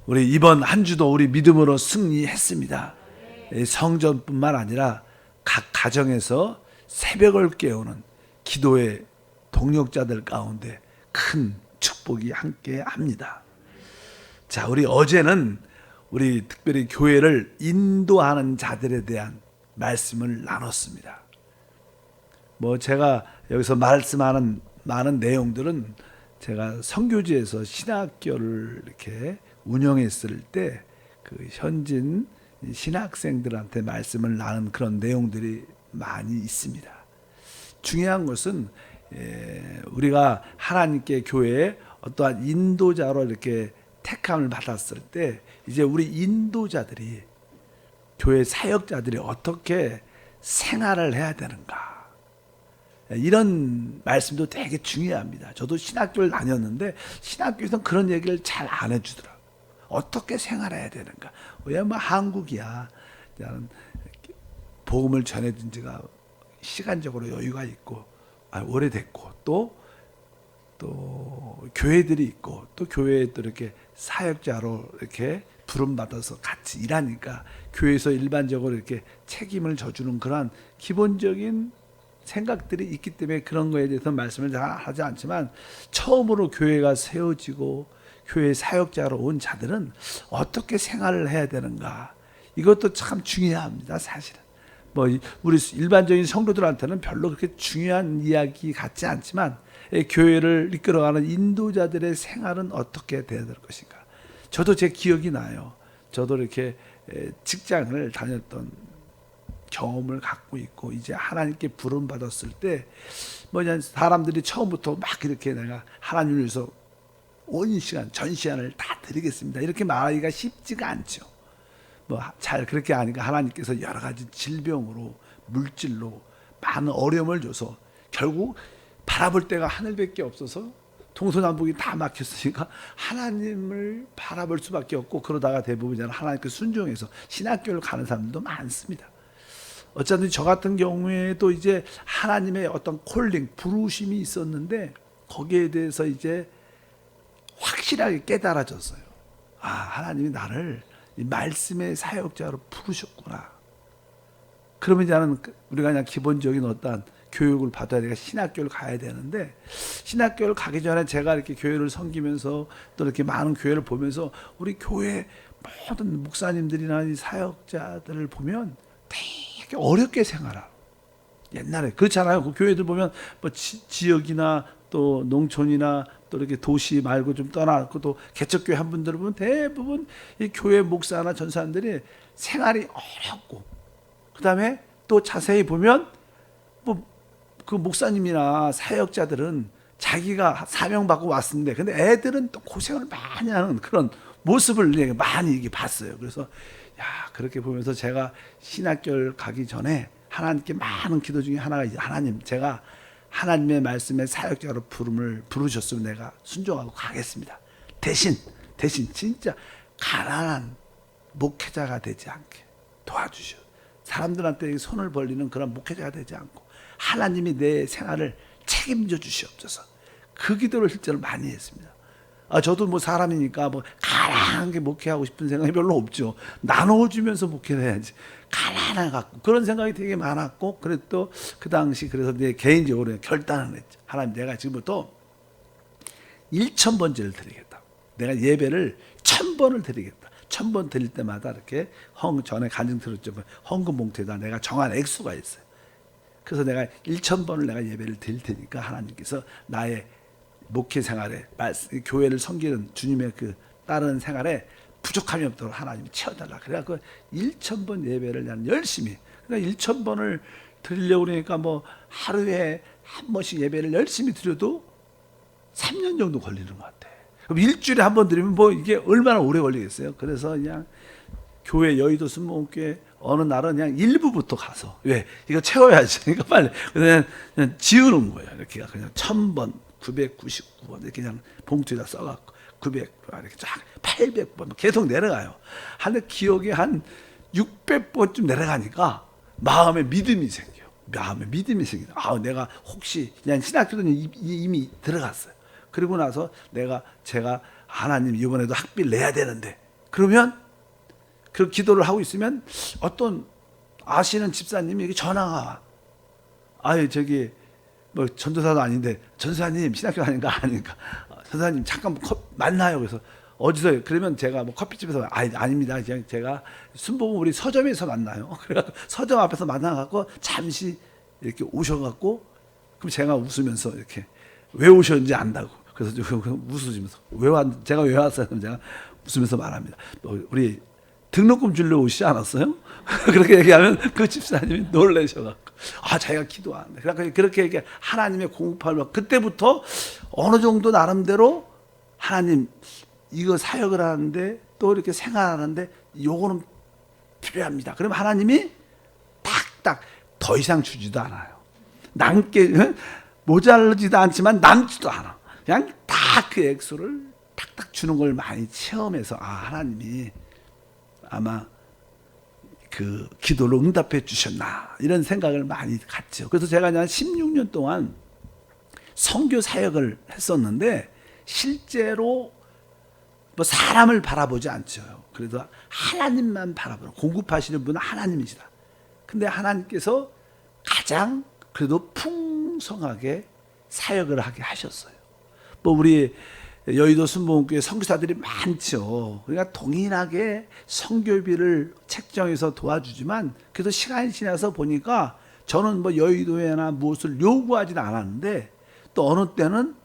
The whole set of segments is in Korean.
우리 이번 한 주도 우리 믿음으로 승리했습니다. 성전뿐만 아니라 각 가정에서 새벽을 깨우는 기도의 동력자들 가운데 큰 축복이 함께 합니다. 자, 우리 어제는 우리 특별히 교회를 인도하는 자들에 대한 말씀을 나눴습니다. 제가 여기서 말씀하는 많은 내용들은 제가 선교지에서 신학교를 이렇게 운영했을 때 그 현진 신학생들한테 말씀을 나눈 그런 내용들이 많이 있습니다. 중요한 것은 우리가 하나님께 교회에 어떠한 인도자로 이렇게 택함을 받았을 때 이제 우리 인도자들이 교회 사역자들이 어떻게 생활을 해야 되는가, 이런 말씀도 되게 중요합니다. 저도 신학교를 다녔는데 신학교에서는 그런 얘기를 잘 안 해주더라고요. 어떻게 생활해야 되는가. 왜 한국이야. 나는 복음을 전해준 지가 시간적으로 여유가 있고 오래됐고 또 교회들이 있고 또 교회에 또 이렇게 사역자로 이렇게 부름받아서 같이 일하니까 교회에서 일반적으로 이렇게 책임을 져주는 그런 기본적인 생각들이 있기 때문에 그런 거에 대해서 말씀을 잘 하지 않지만, 처음으로 교회가 세워지고 교회 사역자로 온 자들은 어떻게 생활을 해야 되는가, 이것도 참 중요합니다. 사실은 우리 일반적인 성도들한테는 별로 그렇게 중요한 이야기 같지 않지만 교회를 이끌어가는 인도자들의 생활은 어떻게 돼야 될 것인가. 저도 제 기억이 나요. 저도 이렇게 직장을 다녔던 경험을 갖고 있고, 이제 하나님께 부름 받았을 때 사람들이 처음부터 막 이렇게 내가 하나님을 위해서 온 시간 전 시간을 다 드리겠습니다, 이렇게 말하기가 쉽지가 않죠. 잘 그렇게 하니까 하나님께서 여러 가지 질병으로 물질로 많은 어려움을 줘서 결국 바라볼 데가 하늘밖에 없어서 동서남북이 다 막혔으니까 하나님을 바라볼 수밖에 없고, 그러다가 대부분 하나님께 순종해서 신학교를 가는 사람들도 많습니다. 어쨌든 저 같은 경우에도 이제 하나님의 어떤 콜링, 부르심이 있었는데 거기에 대해서 이제 확실하게 깨달아졌어요. 하나님이 나를 이 말씀의 사역자로 부르셨구나. 그러면 이제는 우리가 그냥 기본적인 어떤 교육을 받아야 되니까 신학교를 가야 되는데, 신학교를 가기 전에 제가 이렇게 교회를 섬기면서 또 이렇게 많은 교회를 보면서 우리 교회 모든 목사님들이나 이 사역자들을 보면 되게 어렵게 생활하고, 옛날에 그렇잖아요. 그 교회들 보면 지역이나 또 농촌이나 또 이렇게 도시 말고 좀 떠나고 또 개척교회 한 분들을 보면 대부분 이 교회 목사나 전사님들이 생활이 어렵고, 그 다음에 또 자세히 보면 그 목사님이나 사역자들은 자기가 사명받고 왔는데 근데 애들은 또 고생을 많이 하는 그런 모습을 많이 봤어요. 그래서 그렇게 보면서 제가 신학교를 가기 전에 하나님께 많은 기도 중에 하나가, 하나님, 제가 하나님의 말씀에 사역자로 부르셨으면 내가 순종하고 가겠습니다. 대신 진짜 가난한 목회자가 되지 않게 도와주시오. 사람들한테 손을 벌리는 그런 목회자가 되지 않고 하나님이 내 생활을 책임져 주시옵소서. 그 기도를 실제로 많이 했습니다. 저도 사람이니까 가난하게 목회하고 싶은 생각이 별로 없죠. 나눠주면서 목회를 해야지. 가난해갖고 그런 생각이 되게 많았고, 그래도 그 당시 그래서 내 개인적으로 결단을 했죠. 하나님, 내가 지금부터 1,000번째를 드리겠다. 내가 예배를 1,000번을 드리겠다. 1,000번 드릴 때마다 이렇게 전에 간증 들었죠. 헌금 봉투에다 내가 정한 액수가 있어요. 그래서 내가 1,000번을 내가 예배를 드릴 테니까 하나님께서 나의 목회 생활에, 교회를 섬기는 주님의 그 따르는 생활에 부족함이 없도록 하나님이 채워달라. 그래갖고 1,000번 예배를 나는 열심히, 그러니까 1,000번을 드리려고 그러니까 하루에 한 번씩 예배를 열심히 드려도 3년 정도 걸리는 것 같아. 그럼 일주일에 한 번 드리면 이게 얼마나 오래 걸리겠어요. 그래서 그냥 교회 여의도 순복음교회 어느 날은 그냥 일부부터 가서, 왜 이거 채워야지, 그러니까 빨리 그냥 지우는 거예요. 이렇게 그냥 1,000번 999번 이렇게 그냥 봉투에다 써갖고 900 이렇게 쫙 800번 계속 내려가요. 하는데 기억에 한 600번쯤 내려가니까 마음에 믿음이 생겨요. 내가 혹시 그냥 신학교는 이미 들어갔어요. 그리고 나서 제가 하나님 이번에도 학비를 내야 되는데 그러면 그 기도를 하고 있으면 어떤 아시는 집사님이 이렇게 전화가 와. 아유 저기 뭐 전도사도 아닌데 전도사님 신학교 아닌가 아니까 전도사님 잠깐 만나요. 그래서 어디서요? 그러면 제가 뭐 커피집에서 아닙니다. 그냥 제가 순복음 우리 서점에서 만나요. 그래서 서점 앞에서 만나갖고 잠시 이렇게 오셔갖고 그럼 제가 웃으면서 이렇게 왜 오셨는지 안다고. 그래서 웃으시면서 제가 왜 왔어요? 제가 웃으면서 말합니다. 우리 등록금 주려고 오시지 않았어요? 그렇게 얘기하면 그 집사님이 놀라셔갖고 자기가 기도하는데 그렇게 얘기 하나님의 공급하려 그때부터 어느 정도 나름대로 하나님 이거 사역을 하는데 또 이렇게 생활하는데 요거는 필요합니다. 그럼 하나님이 탁탁 더 이상 주지도 않아요. 남게 모자르지도 않지만 남지도 않아. 그냥 딱 그 액수를 탁탁 주는 걸 많이 체험해서 하나님이 아마 그 기도로 응답해 주셨나 이런 생각을 많이 갖죠. 그래서 제가 한 16년 동안 선교 사역을 했었는데 실제로 뭐 사람을 바라보지 않죠. 그래도 하나님만 바라보는 공급하시는 분은 하나님이시다. 근데 하나님께서 가장 그래도 풍성하게 사역을 하게 하셨어요. 뭐 우리 여의도 순복음교회 선교사들이 많죠. 그러니까 동일하게 선교비를 책정해서 도와주지만 그래도 시간이 지나서 보니까 저는 뭐 여의도에나 무엇을 요구하지는 않았는데 또 어느 때는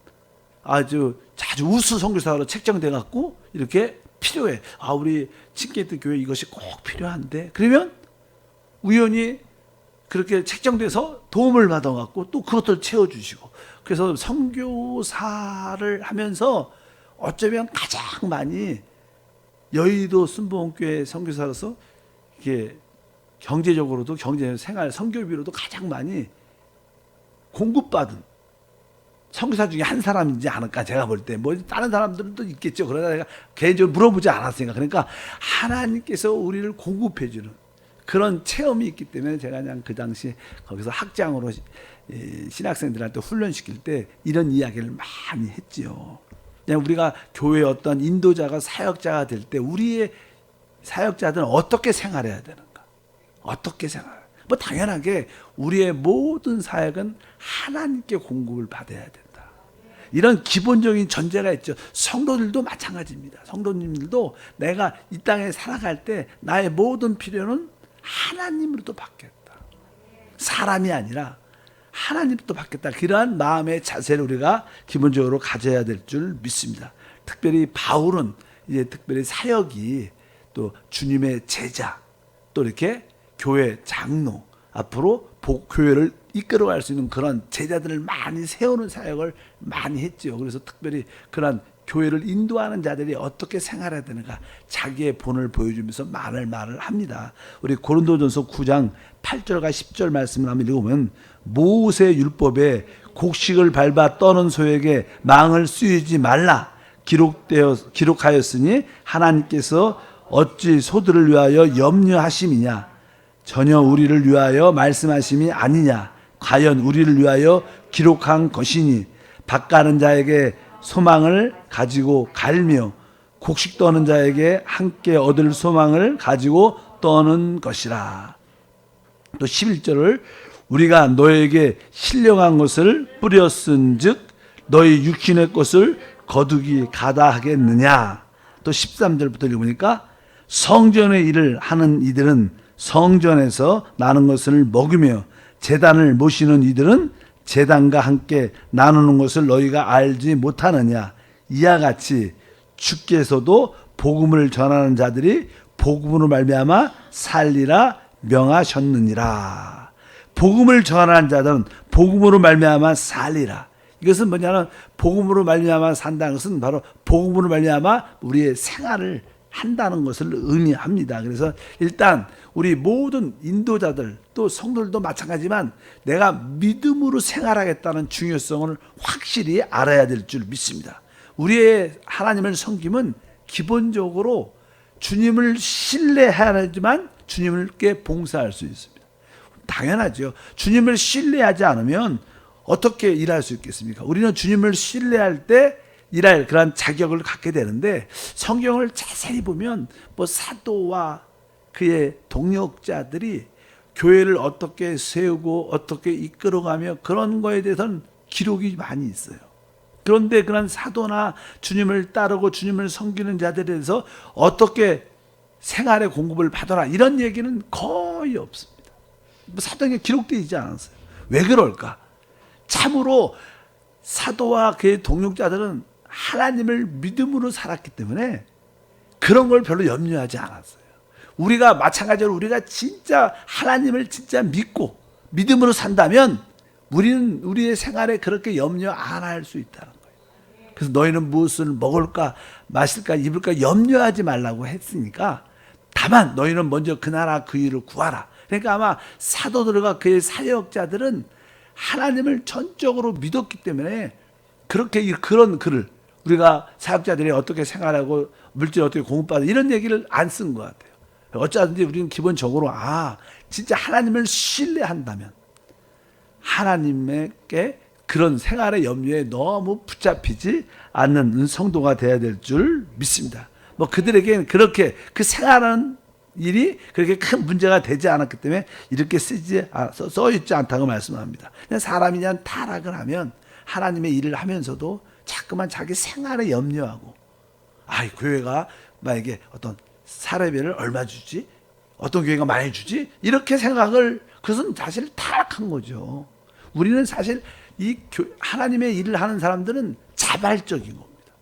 아주 자주 우수 선교사로 책정돼 갖고 이렇게 필요해. 우리 칭게이트 교회 이것이 꼭 필요한데 그러면 우연히 그렇게 책정돼서 도움을 받아 갖고 또 그것들 채워 주시고 그래서 선교사를 하면서 어쩌면 가장 많이 여의도 순복음교회 선교사로서 이게 경제적으로도 생활 선교비로도 가장 많이 공급받은 선교사 중에 한 사람이지 않을까 제가 볼 때 뭐 다른 사람들도 있겠죠. 그러나 내가 개인적으로 물어보지 않았으니까 그러니까 하나님께서 우리를 공급해 주는 그런 체험이 있기 때문에 제가 그냥 그 당시 거기서 학장으로 신학생들한테 훈련시킬 때 이런 이야기를 많이 했지요. 그냥 우리가 교회에 어떤 인도자가 사역자가 될 때 우리의 사역자들은 어떻게 생활해야 되는가? 어떻게 생활? 뭐 당연하게 우리의 모든 사역은 하나님께 공급을 받아야 된다. 이런 기본적인 전제가 있죠. 성도들도 마찬가지입니다. 성도님들도 내가 이 땅에 살아갈 때 나의 모든 필요는 하나님으로부터 받겠다. 사람이 아니라 하나님부터 받겠다. 그러한 마음의 자세를 우리가 기본적으로 가져야 될 줄 믿습니다. 특별히 바울은 이제 특별히 사역이 또 주님의 제자 또 이렇게 교회 장로 앞으로 교회를 이끌어갈 수 있는 그런 제자들을 많이 세우는 사역을 많이 했죠. 그래서 특별히 그런 교회를 인도하는 자들이 어떻게 생활해야 되는가 자기의 본을 보여주면서 말을 합니다. 우리 고린도전서 9장 8절과 10절 말씀을 한번 읽어보면 모세 율법에 곡식을 밟아 떠는 소에게 망을 씌우지 말라 기록하였으니 하나님께서 어찌 소들을 위하여 염려하심이냐 전혀 우리를 위하여 말씀하심이 아니냐 과연 우리를 위하여 기록한 것이니 밭가는 자에게 소망을 가지고 갈며 곡식 떠는 자에게 함께 얻을 소망을 가지고 떠는 것이라. 또 11절을 우리가 너에게 신령한 것을 뿌렸은즉 너희 육신의 것을 거두기 가다하겠느냐. 또 13절부터 읽으니까 성전의 일을 하는 이들은 성전에서 나는 것을 먹으며 제단을 모시는 이들은 제단과 함께 나누는 것을 너희가 알지 못하느냐. 이와 같이 주께서도 복음을 전하는 자들이 복음으로 말미암아 살리라 명하셨느니라. 복음을 전하는 자들은 복음으로 말미암아 살리라. 이것은 뭐냐면 복음으로 말미암아 산다는 것은 바로 복음으로 말미암아 우리의 생활을 한다는 것을 의미합니다. 그래서 일단 우리 모든 인도자들 또 성도들도 마찬가지지만 내가 믿음으로 생활하겠다는 중요성을 확실히 알아야 될 줄 믿습니다. 우리의 하나님을 섬김은 기본적으로 주님을 신뢰해야 하지만 주님께 봉사할 수 있습니다. 당연하죠. 주님을 신뢰하지 않으면 어떻게 일할 수 있겠습니까? 우리는 주님을 신뢰할 때 일할 그런 자격을 갖게 되는데, 성경을 자세히 보면 뭐 사도와 그의 동역자들이 교회를 어떻게 세우고 어떻게 이끌어가며 그런 거에 대해서는 기록이 많이 있어요. 그런데 그런 사도나 주님을 따르고 주님을 섬기는 자들에 대해서 어떻게 생활의 공급을 받아라 이런 얘기는 거의 없습니다. 사도행에 기록되어 있지 않았어요. 왜 그럴까? 참으로 사도와 그의 동역자들은 하나님을 믿음으로 살았기 때문에 그런 걸 별로 염려하지 않았어요. 우리가 마찬가지로 우리가 진짜 하나님을 진짜 믿고 믿음으로 산다면 우리는 우리의 생활에 그렇게 염려 안 할 수 있다는 거예요. 그래서 너희는 무엇을 먹을까 마실까 입을까 염려하지 말라고 했으니까, 다만 너희는 먼저 그 나라 그 일을 구하라. 그러니까 아마 사도들과 그의 사역자들은 하나님을 전적으로 믿었기 때문에 그렇게 그런 글을 우리가 사역자들이 어떻게 생활하고 물질 어떻게 공급받아 이런 얘기를 안 쓴 것 같아요. 어쩌든지 우리는 기본적으로 진짜 하나님을 신뢰한다면 하나님께 그런 생활의 염려에 너무 붙잡히지 않는 성도가 되어야 될 줄 믿습니다. 뭐 그들에게는 그렇게 그 생활하는 일이 그렇게 큰 문제가 되지 않았기 때문에 이렇게 써 있지 않다고 말씀합니다. 그냥 사람이 그냥 타락을 하면 하나님의 일을 하면서도 자꾸만 자기 생활에 염려하고, 교회가 만약에 어떤 사례비를 얼마 주지? 어떤 교회가 많이 주지? 이렇게 생각을, 그것은 사실 타락한 거죠. 우리는 사실 이 하나님의 일을 하는 사람들은 자발적인 겁니다.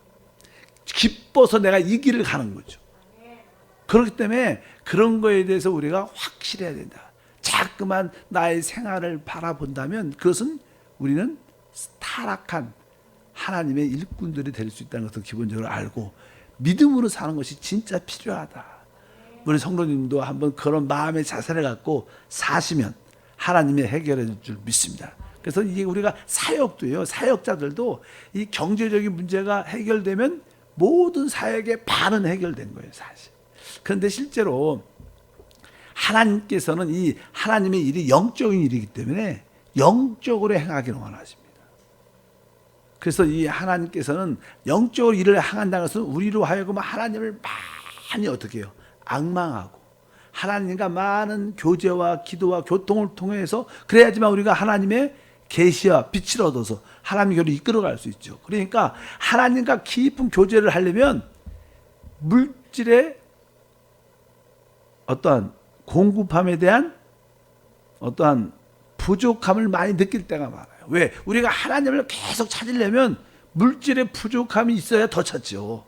기뻐서 내가 이 길을 가는 거죠. 그렇기 때문에 그런 거에 대해서 우리가 확실해야 된다. 자꾸만 나의 생활을 바라본다면 그것은 우리는 타락한 하나님의 일꾼들이 될 수 있다는 것을 기본적으로 알고 믿음으로 사는 것이 진짜 필요하다. 우리 성도님도 한번 그런 마음의 자세를 갖고 사시면 하나님이 해결해 줄 줄 믿습니다. 그래서 이게 우리가 사역도요, 사역자들도 이 경제적인 문제가 해결되면 모든 사역의 반은 해결된 거예요, 사실. 그런데 실제로 하나님께서는 이 하나님의 일이 영적인 일이기 때문에 영적으로 행하기를 원하십니다. 그래서 이 하나님께서는 영적으로 일을 행한다는 것은 우리로 하여금 하나님을 많이 어떻게 해요? 앙망하고 하나님과 많은 교제와 기도와 교통을 통해서 그래야지만 우리가 하나님의 계시와 빛을 얻어서 하나님의 교회를 이끌어갈 수 있죠. 그러니까 하나님과 깊은 교제를 하려면 물질의 어떠한 공급함에 대한 어떠한 부족함을 많이 느낄 때가 많아요. 왜? 우리가 하나님을 계속 찾으려면 물질의 부족함이 있어야 더 찾죠.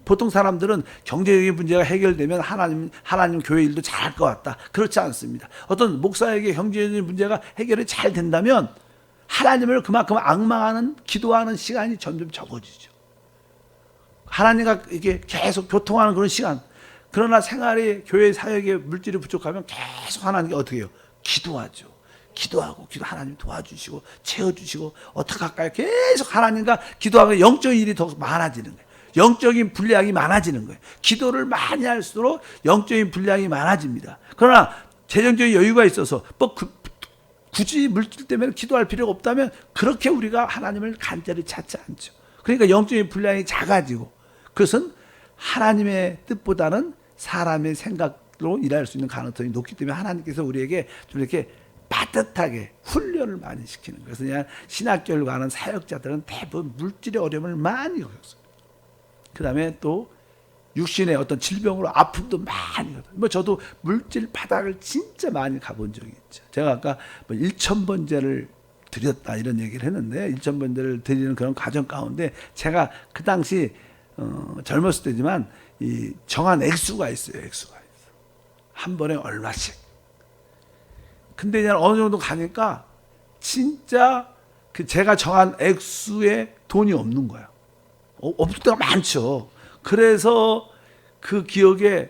보통 사람들은 경제적인 문제가 해결되면 하나님 교회 일도 잘할 것 같다. 그렇지 않습니다. 어떤 목사에게 경제적인 문제가 해결이 잘 된다면 하나님을 그만큼 앙망하는 기도하는 시간이 점점 적어지죠. 하나님과 이게 계속 교통하는 그런 시간. 그러나 생활이 교회 사역에 물질이 부족하면 계속 하나님께 어떻게 해요? 기도하죠. 기도하고 하나님 도와주시고 채워주시고 어떻게 할까요? 계속 하나님과 기도하면 영적인 일이 더 많아지는 거예요. 영적인 분량이 많아지는 거예요. 기도를 많이 할수록 영적인 분량이 많아집니다. 그러나 재정적인 여유가 있어서 굳이 물질 때문에 기도할 필요가 없다면 그렇게 우리가 하나님을 간절히 찾지 않죠. 그러니까 영적인 분량이 작아지고, 그것은 하나님의 뜻보다는 사람의 생각으로 일할 수 있는 가능성이 높기 때문에 하나님께서 우리에게 좀 이렇게 빠듯하게 훈련을 많이 시키는 거예요. 그래서 그냥 신학교를 가는 사역자들은 대부분 물질의 어려움을 많이 겪었어요. 그 다음에 또 육신의 어떤 질병으로 아픔도 많이 겪어요. 저도 물질 바닥을 진짜 많이 가본 적이 있죠. 제가 아까 1,000번제를 드렸다 이런 얘기를 했는데 1,000번제를 드리는 그런 과정 가운데 제가 그 당시 젊었을 때지만 이 정한 액수가 있어요. 한 번에 얼마씩. 근데 이제 어느 정도 가니까 진짜 그 제가 정한 액수에 돈이 없는 거야. 없을 때가 많죠. 그래서 그 기억에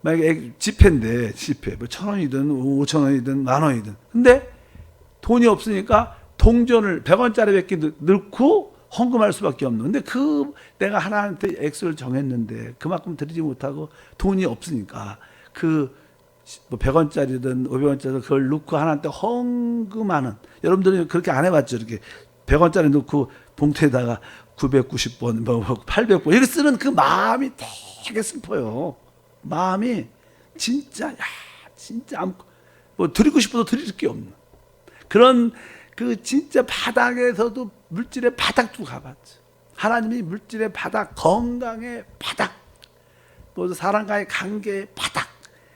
만약에 지폐인데 지폐 뭐 1,000원이든 5,000원이든 10,000원이든 근데 돈이 없으니까 동전을 100원짜리 몇 개 넣고 헌금할 수밖에 없는. 근데 내가 하나님한테 액수를 정했는데 그만큼 드리지 못하고 돈이 없으니까 뭐 100원짜리든 500원짜리든 그걸 넣고 하나님한테 헌금하는. 여러분들은 그렇게 안 해봤죠? 이렇게 100원짜리 넣고 봉투에다가 990번, 뭐 800번 이렇게 쓰는 그 마음이 되게 슬퍼요. 마음이 진짜 진짜 뭐 드리고 싶어도 드릴 게 없는 그런 그 진짜 바닥에서도 물질의 바닥도 가봤죠. 하나님이 물질의 바닥, 건강의 바닥, 뭐 사람과의 관계의 바닥,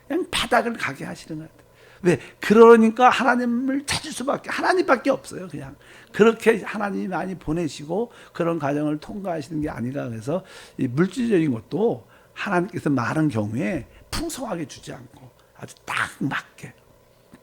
그냥 바닥을 가게 하시는 것 같아요. 왜? 그러니까 하나님을 찾을 수밖에, 하나님밖에 없어요. 그냥 그렇게 하나님이 많이 보내시고 그런 과정을 통과하시는 게 아닌가. 그래서 이 물질적인 것도 하나님께서 많은 경우에 풍성하게 주지 않고 아주 딱 맞게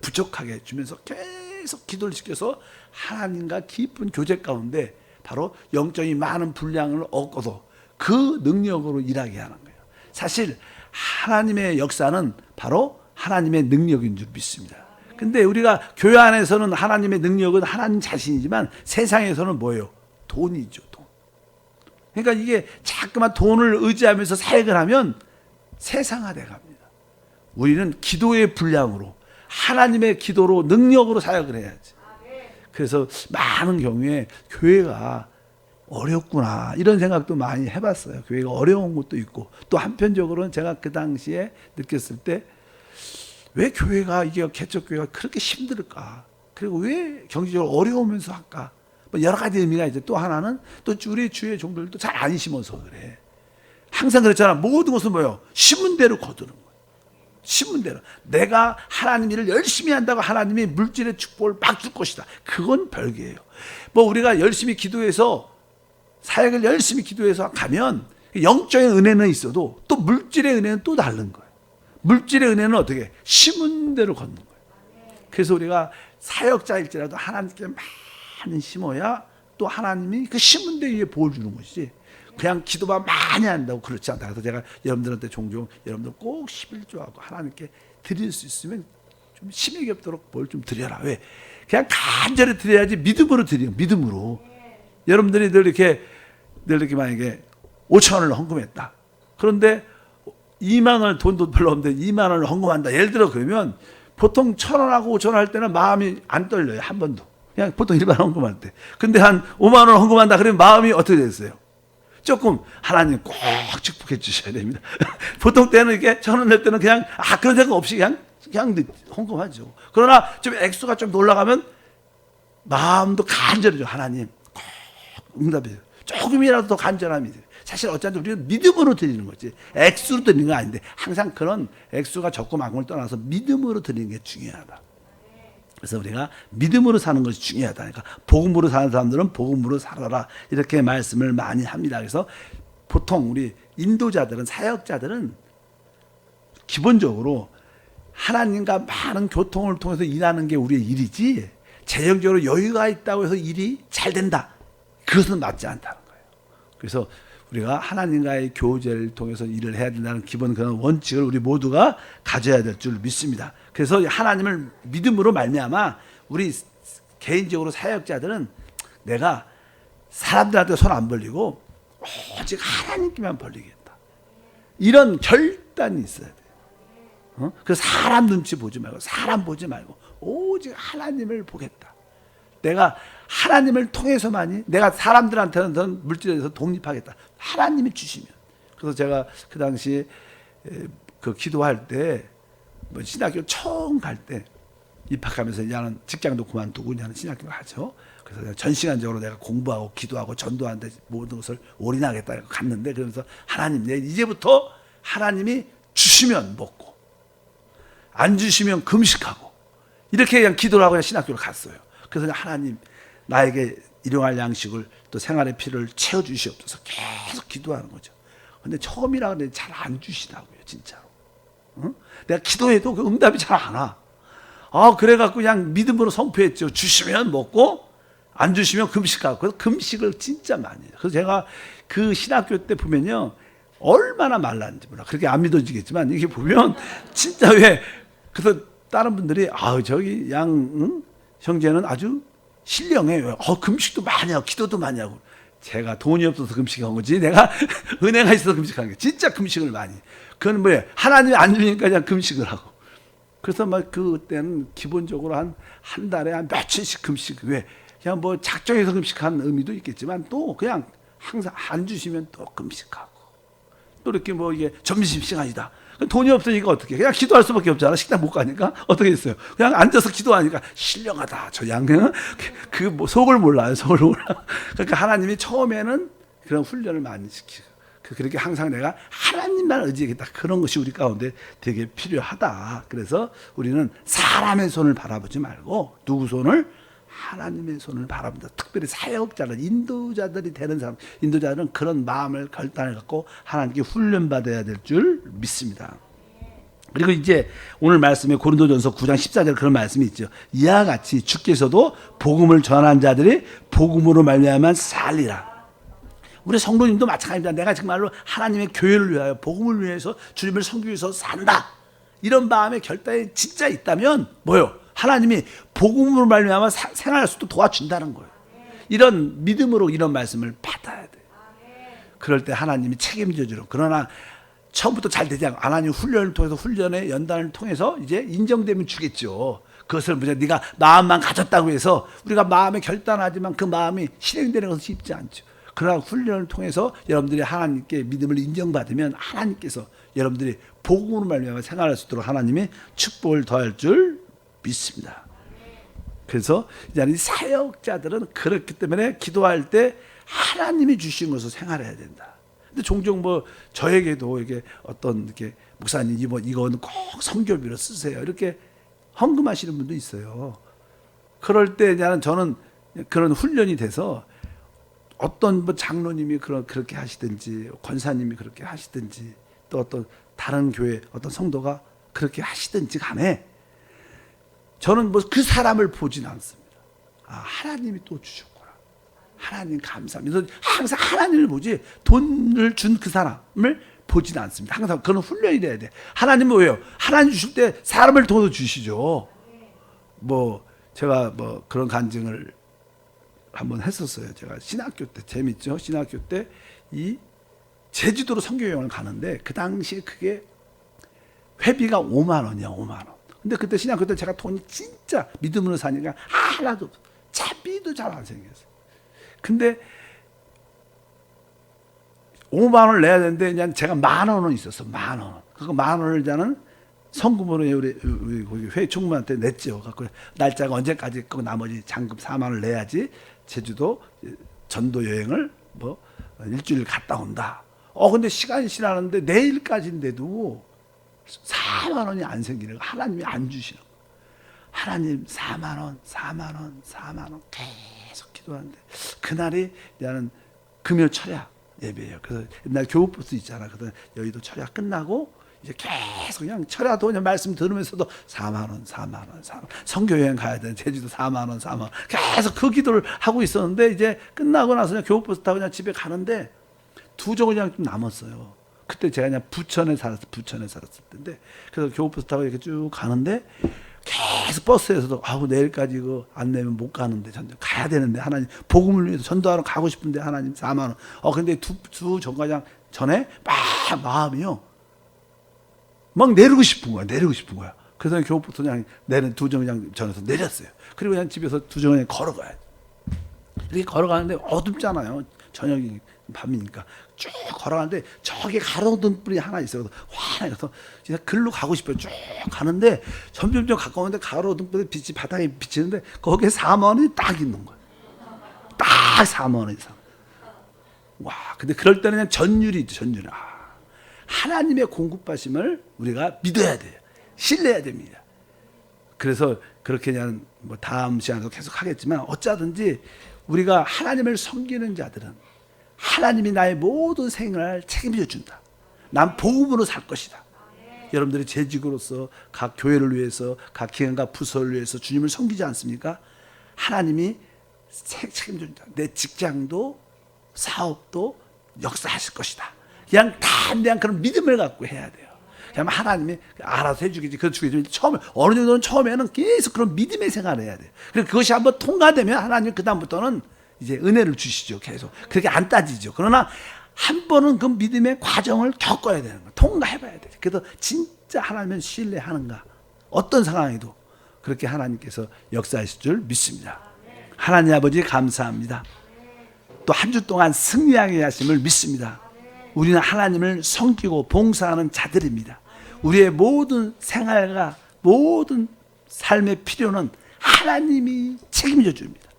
부족하게 주면서 계속 기도를 시켜서 하나님과 깊은 교제 가운데 바로 영적인 많은 분량을 얻고도 그 능력으로 일하게 하는 거예요. 사실 하나님의 역사는 바로 하나님의 능력인 줄 믿습니다. 근데 우리가 교회 안에서는 하나님의 능력은 하나님 자신이지만 세상에서는 뭐예요? 돈이죠, 돈. 그러니까 이게 자꾸만 돈을 의지하면서 사역을 하면 세상화돼 갑니다. 우리는 기도의 분량으로 하나님의 기도로 능력으로 사역을 해야지. 그래서 많은 경우에 교회가 어렵구나 이런 생각도 많이 해봤어요. 교회가 어려운 것도 있고 또 한편적으로는 제가 그 당시에 느꼈을 때 왜 교회가 이게 개척교회가 그렇게 힘들까? 그리고 왜 경제적으로 어려우면서 할까? 뭐 여러 가지 의미가 있죠. 또 하나는 또 우리 주의 종들도 잘 안 심어서 그래. 항상 그랬잖아. 모든 것은 뭐예요? 심은 대로 거두는 거예요. 심은 대로. 내가 하나님 일을 열심히 한다고 하나님이 물질의 축복을 막 줄 것이다. 그건 별개예요. 뭐 우리가 열심히 기도해서 사역을 열심히 기도해서 가면 영적인 은혜는 있어도 또 물질의 은혜는 또 다른 거예요. 물질의 은혜는 어떻게? 심은 대로 걷는 거예요. 그래서 우리가 사역자일지라도 하나님께 많이 심어야 또 하나님이 그 심은 데 위에 복을 주는 것이지 그냥 기도만 많이 한다고 그렇지 않다. 그래서 제가 여러분들한테 종종 여러분들 꼭 11조하고 하나님께 드릴 수 있으면 좀 심하게 없도록 뭘 좀 드려라. 왜? 그냥 간절히 드려야지 믿음으로 드리는 믿음으로. 여러분들이 늘 이렇게 만약에 5천 원을 헌금했다. 그런데 2만 원 돈도 별로 없는데 2만 원을 헌금한다. 예를 들어 그러면 보통 1,000원하고 5,000원 할 때는 마음이 안 떨려요. 한 번도. 그냥 보통 일반 헌금할 때. 근데 한 5만 원 헌금한다. 그러면 마음이 어떻게 됐어요? 조금 하나님 꼭 축복해 주셔야 됩니다. 보통 때는 이렇게 1,000원 낼 때는 그냥 그런 생각 없이 그냥 헌금하죠. 그러나 좀 액수가 좀 올라가면 마음도 간절해져. 하나님 꼭 응답해요. 조금이라도 더 간절함이 돼요. 사실 어쩐지 우리는 믿음으로 드리는 거지 액수로 드리는 건 아닌데 항상 그런 액수가 적고 많고를 떠나서 믿음으로 드리는 게 중요하다. 그래서 우리가 믿음으로 사는 것이 중요하다. 그러니까 복음으로 사는 사람들은 복음으로 살아라 이렇게 말씀을 많이 합니다. 그래서 보통 우리 인도자들은 사역자들은 기본적으로 하나님과 많은 교통을 통해서 일하는 게 우리의 일이지 재정적으로 여유가 있다고 해서 일이 잘 된다. 그것은 맞지 않다는 거예요. 그래서 우리가 하나님과의 교제를 통해서 일을 해야 된다는 기본 그런 원칙을 우리 모두가 가져야 될 줄 믿습니다. 그래서 하나님을 믿음으로 말미암아 우리 개인적으로 사역자들은 내가 사람들한테 손 안 벌리고 오직 하나님께만 벌리겠다. 이런 결단이 있어야 돼요. 그래서 사람 눈치 보지 말고 사람 보지 말고 오직 하나님을 보겠다. 내가 하나님을 통해서만이 내가 사람들한테는 물질에서 독립하겠다. 하나님이 주시면. 그래서 제가 그 당시 그 기도할 때 뭐 신학교 처음 갈 때 입학하면서 이제는 직장도 그만두고 이제는 신학교를 하죠. 그래서 전 시간적으로 내가 공부하고 기도하고 전도하는데 모든 것을 올인하겠다 갔는데 그러면서 하나님 내 이제부터 하나님이 주시면 먹고 안 주시면 금식하고 이렇게 그냥 기도를 하고 그냥 신학교를 갔어요. 그래서 하나님 나에게 일용할 양식을 또 생활의 필요를 채워주시옵소서 계속 기도하는 거죠. 근데 처음이라 그랬는데 잘 안 주시더라고요. 진짜로. 응? 내가 기도해도 그 응답이 잘 안 와. 그래갖고 그냥 믿음으로 선포했죠. 주시면 먹고 안 주시면 금식하고. 그래서 금식을 진짜 많이 해요. 그래서 제가 그 신학교 때 보면요. 얼마나 말랐는지 몰라. 그렇게 안 믿어지겠지만 이게 보면 진짜 왜 그래서 다른 분들이 저기 형제는 아주 신령해. 금식도 많이 하고 기도도 많이 하고. 제가 돈이 없어서 금식한 거지 내가 은혜가 있어서 금식한 게 진짜 금식을 많이. 그건 뭐예요? 하나님이 안 주니까 그냥 금식을 하고. 그래서 막 그때는 기본적으로 한 달에 한 며칠씩 금식. 왜? 그냥 뭐 작정해서 금식한 의미도 있겠지만 또 그냥 항상 안 주시면 또 금식하고 또 이렇게 뭐 이게 점심시간이다. 돈이 없으니까 어떻게 그냥 기도할 수밖에 없잖아. 식당 못 가니까 어떻게 했어요? 그냥 앉아서 기도하니까 신령하다. 저 양은 뭐 속을 몰라요. 속을 몰라. 그러니까 하나님이 처음에는 그런 훈련을 많이 시키고 그렇게 항상 내가 하나님만 의지하겠다. 그런 것이 우리 가운데 되게 필요하다. 그래서 우리는 사람의 손을 바라보지 말고 누구 손을? 하나님의 손을 바라본다. 특별히 사역자들, 인도자들이 되는 사람, 인도자들은 그런 마음을 결단을 갖고 하나님께 훈련받아야 될 줄 믿습니다. 그리고 이제 오늘 말씀에 고린도전서 9장 14절 그런 말씀이 있죠. 이와 같이 주께서도 복음을 전한 자들이 복음으로 말미암아 살리라. 우리 성도님도 마찬가지입니다. 내가 정말로 하나님의 교회를 위하여 복음을 위해서 주님을 섬기기 위해서 산다. 이런 마음의 결단이 진짜 있다면 뭐요? 하나님이 복음으로 말미암아 생활할 수도 도와준다는 거예요. 이런 믿음으로 이런 말씀을 받아야 돼요. 그럴 때 하나님이 책임져 주는. 그러나 처음부터 잘 되지 않고 하나님 훈련을 통해서 훈련의 연단을 통해서 이제 인정되면 주겠죠. 그것을 무슨 네가 마음만 가졌다고 해서 우리가 마음에 결단하지만 그 마음이 실행되는 것은 쉽지 않죠. 그러나 훈련을 통해서 여러분들이 하나님께 믿음을 인정받으면 하나님께서 여러분들이 복음으로 말미암아 생활할 수 있도록 하나님이 축복을 더할 줄 믿습니다. 그래서 이제 사역자들은 그렇기 때문에 기도할 때 하나님이 주신 것을 생활해야 된다. 근데 종종 뭐 저에게도 이게 어떤 이렇게 목사님 이건 꼭 성결비로 쓰세요. 이렇게 헌금하시는 분도 있어요. 그럴 때 저는 그런 훈련이 돼서 어떤 뭐 장로님이 그렇게 하시든지 권사님이 그렇게 하시든지 또 어떤 다른 교회 어떤 성도가 그렇게 하시든지 간에 저는 뭐 그 사람을 보진 않습니다. 하나님이 또 주셨구나. 하나님 감사합니다. 항상 하나님을 보지 돈을 준 그 사람을 보진 않습니다. 항상 그런 훈련이 돼야 돼. 하나님은 왜요? 하나님 주실 때 사람을 도와서 주시죠. 뭐 제가 뭐 그런 간증을 한번 했었어요. 제가 신학교 때 재밌죠. 신학교 때 이 제주도로 선교여행을 가는데 그 당시에 그게 회비가 5만 원이야. 5만 원. 근데 그때 신학교 때 제가 돈이 진짜 믿음으로 사니까 하나도 없어. 차비도 잘 안 생겼어요. 근데 5만 원을 내야 되는데 그냥 제가 10,000원은 있었어. 10,000원. 그거 10,000원을 저는 성금으로 우리 회의 총무한테 냈죠. 갖고 날짜가 언제까지 있고 나머지 잔금 4만 원을 내야지 제주도 전도 여행을 뭐 일주일 갔다 온다. 근데 시간이 지나는데 내일까지인데도 4만 원이 안 생기는 거. 하나님이 안 주시는 거. 하나님 4만 원, 4만 원, 4만 원 계속 기도하는데 그날이 나는 금요 철야 예배예요. 그래서 옛날 교우버스 있잖아. 그래서 여의도 철야 끝나고 이제 계속 그냥 철야도 그냥 말씀 들으면서도 4만 원, 4만 원, 4만 원. 선교여행 가야 되는 제주도 4만 원, 4만 원. 계속 그 기도를 하고 있었는데 이제 끝나고 나서 그냥 교우버스 타고 그냥 집에 가는데 두 정거장 좀 남았어요. 그때 제가 그냥 부천에 살았을 때인데 그래서 교우버스 타고 이렇게 쭉 가는데 계속 버스에서도 내일까지 이거 안 내면 못 가는데 전도 가야 되는데 하나님 복음을 위해서 전도하러 가고 싶은데 하나님 4만 원. 근데 두 정거장 전에 막 마음이요. 막 내리고 싶은 거야. 그래서 교우버스 그냥 내는 두 정거장 전에서 내렸어요. 그리고 그냥 집에서 두 정거장 걸어가야지. 이렇게 걸어가는데 어둡잖아요. 저녁이 밤이니까 쭉 걸어가는데 저기 가로등 불이 하나 있어요. 그래서 진짜 글로 가고 싶어요. 쭉 가는데 점점 가까운데 가로등 불이 빛이 바닥에 비치는데 거기에 4만 원이 딱 있는 거예요. 딱 4만 원 이상. 와, 근데 그럴 때는 그냥 전율이 있죠. 전율. 하나님의 공급하심을 우리가 믿어야 돼요. 신뢰해야 됩니다. 그래서 그렇게 그냥 뭐 다음 시간에도 계속 하겠지만 어쩌든지 우리가 하나님을 섬기는 자들은 하나님이 나의 모든 생활을 책임져 준다. 난 복음으로 살 것이다. 여러분들이 재직으로서 각 교회를 위해서 각 기관과 부서를 위해서 주님을 섬기지 않습니까? 하나님이 책임져 준다. 내 직장도 사업도 역사하실 것이다. 그냥 그런 믿음을 갖고 해야 돼요. 그냥 하나님이 알아서 해주겠지. 어느 정도는 처음에는 계속 그런 믿음의 생활을 해야 돼요. 그리고 그것이 한번 통과되면 하나님 그다음부터는 이제 은혜를 주시죠. 계속. 그렇게 안 따지죠. 그러나 한 번은 그 믿음의 과정을 겪어야 되는 거예요. 통과해봐야 돼요. 그래서 진짜 하나님을 신뢰하는가. 어떤 상황에도 그렇게 하나님께서 역사하실 줄 믿습니다. 하나님 아버지 감사합니다. 또 한 주 동안 승리하게 하심을 믿습니다. 우리는 하나님을 섬기고 봉사하는 자들입니다. 우리의 모든 생활과 모든 삶의 필요는 하나님이 책임져 줍니다.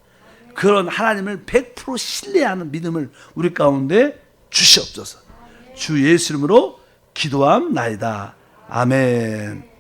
그런 하나님을 100% 신뢰하는 믿음을 우리 가운데 주시옵소서. 주 예수 이름으로 기도함나이다. 아멘.